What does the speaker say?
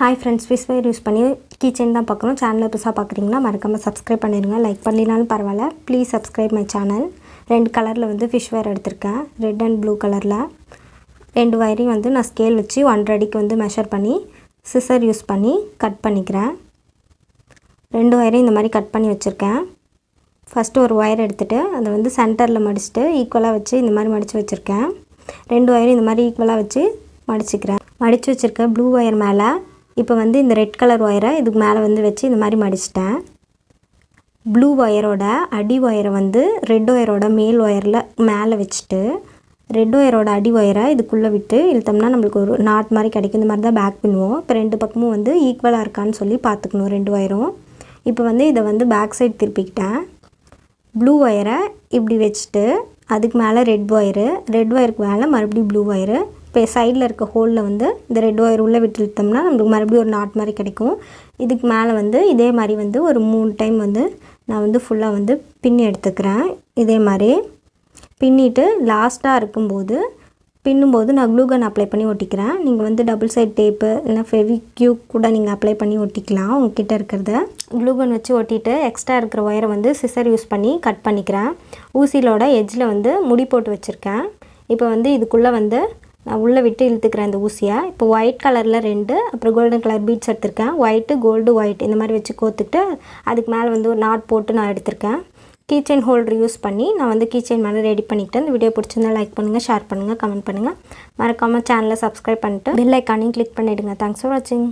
Hi friends, fish wire use பண்ணி keychain தான் பார்க்கணும். சேனலை புதுசா பார்க்குறீங்கன்னா மறக்காம subscribe பண்ணிடுங்க. லைக் பண்ணலினாலும் பரவாயில்ல. Please subscribe my channel. ரெண்டு கலரில் வந்து fish wire எடுத்திருக்கேன். ரெட் அண்ட் ப்ளூ கலரில். ரெண்டு வயரையும் வந்து நான் ஸ்கேல் வச்சு 1.5 அடிக்கு வந்து மெஷர் பண்ணி சிசர் யூஸ் பண்ணி கட் பண்ணிக்கிறேன். ரெண்டு வயரையும் இந்த மாதிரி கட் பண்ணி வச்சுருக்கேன். ஃபஸ்ட்டு ஒரு ஒயர் எடுத்துகிட்டு அதை வந்து சென்டரில் மடிச்சுட்டு ஈக்குவலாக வச்சு இந்த மாதிரி மடித்து வச்சுருக்கேன். ரெண்டு வயரையும் இந்த மாதிரி ஈக்குவலாக வச்சு மடிச்சுக்கிறேன். மடித்து வச்சுருக்க ப்ளூ ஒயர் மேலே இப்போ வந்து இந்த ரெட் கலர் ஒயரை இதுக்கு மேலே வந்து வச்சு இந்த மாதிரி மடிச்சிட்டேன். ப்ளூ ஒயரோட அடி ஒயரை வந்து ரெட் ஒயரோட மேல் ஒயரில் மேலே வச்சுட்டு ரெட் ஒயரோட அடி ஒயரை இதுக்குள்ளே விட்டு இழுத்தோம்னா நம்மளுக்கு ஒரு நாட் மாதிரி கிடைக்கும். இந்த மாதிரி தான் பேக் பண்ணுவோம். இப்போ ரெண்டு பக்கமும் வந்து ஈக்குவலாக இருக்கான்னு சொல்லி பார்த்துக்கணும் ரெண்டு ஒயரும். இப்போ வந்து இதை வந்து பேக் சைடு திருப்பிக்கிட்டேன். ப்ளூ ஒயரை இப்படி வச்சுட்டு அதுக்கு மேலே ரெட் ஒயருக்கு மேலே மறுபடியும் ப்ளூ ஒயரு. இப்போ சைடில் இருக்க ஹோலில் வந்து இந்த ரெட் ஒயர் உள்ளே விட்டு இழுத்தோம்னா நம்மளுக்கு மறுபடியும் ஒரு நாட் மாதிரி கிடைக்கும். இதுக்கு மேலே வந்து இதே மாதிரி வந்து ஒரு 3 டைம் வந்து நான் வந்து ஃபுல்லாக வந்து பின்னி எடுத்துக்கிறேன். இதே மாதிரி பின்னிட்டு லாஸ்ட்டாக இருக்கும்போது பின்னும்போது நான் க்ளூ கன் அப்ளை பண்ணி ஒட்டிக்கிறேன். நீங்கள் வந்து டபுள் சைட் டேப்பு இல்லைனா ஃபெவிக்யூக் கூட நீங்கள் அப்ளை பண்ணி ஒட்டிக்கலாம். உங்ககிட்ட இருக்கிறத க்ளூ கன் வச்சு ஒட்டிட்டு எக்ஸ்ட்ரா இருக்கிற ஒயரை வந்து சிசர் யூஸ் பண்ணி கட் பண்ணிக்கிறேன். ஊசிலோட எட்ஜில் வந்து முடி போட்டு வச்சுருக்கேன். இப்போ வந்து இதுக்குள்ளே வந்து நான் உள்ளே விட்டு இழுத்துக்கிறேன் இந்த ஊசியை. இப்போ ஒயிட் கலரில் 2 அப்புறம் கோல்டன் கலர் பீட்ஸ் எடுத்திருக்கேன். ஒயிட்டு கோல்டு ஒயிட் இந்த மாதிரி வச்சு கோத்துக்கிட்டு அதுக்கு மேலே வந்து ஒரு நாட் போட்டு நான் எடுத்திருக்கேன். கீச்செயின் ஹோல்டர் யூஸ் பண்ணி நான் வந்து கீச்செயின் மேலே ரெடி பண்ணிக்கிட்டேன். இந்த வீடியோ பிடிச்சிருந்தா லைக் பண்ணுங்கள், ஷேர் பண்ணுங்கள், கமெண்ட் பண்ணுங்கள். மறக்காமல் சேனலை சப்ஸ்கிரைப் பண்ணிட்டு பெல் ஐக்கானையும் கிளிக் பண்ணிவிடுங்க. தேங்க்ஸ் ஃபார் வாட்சிங்.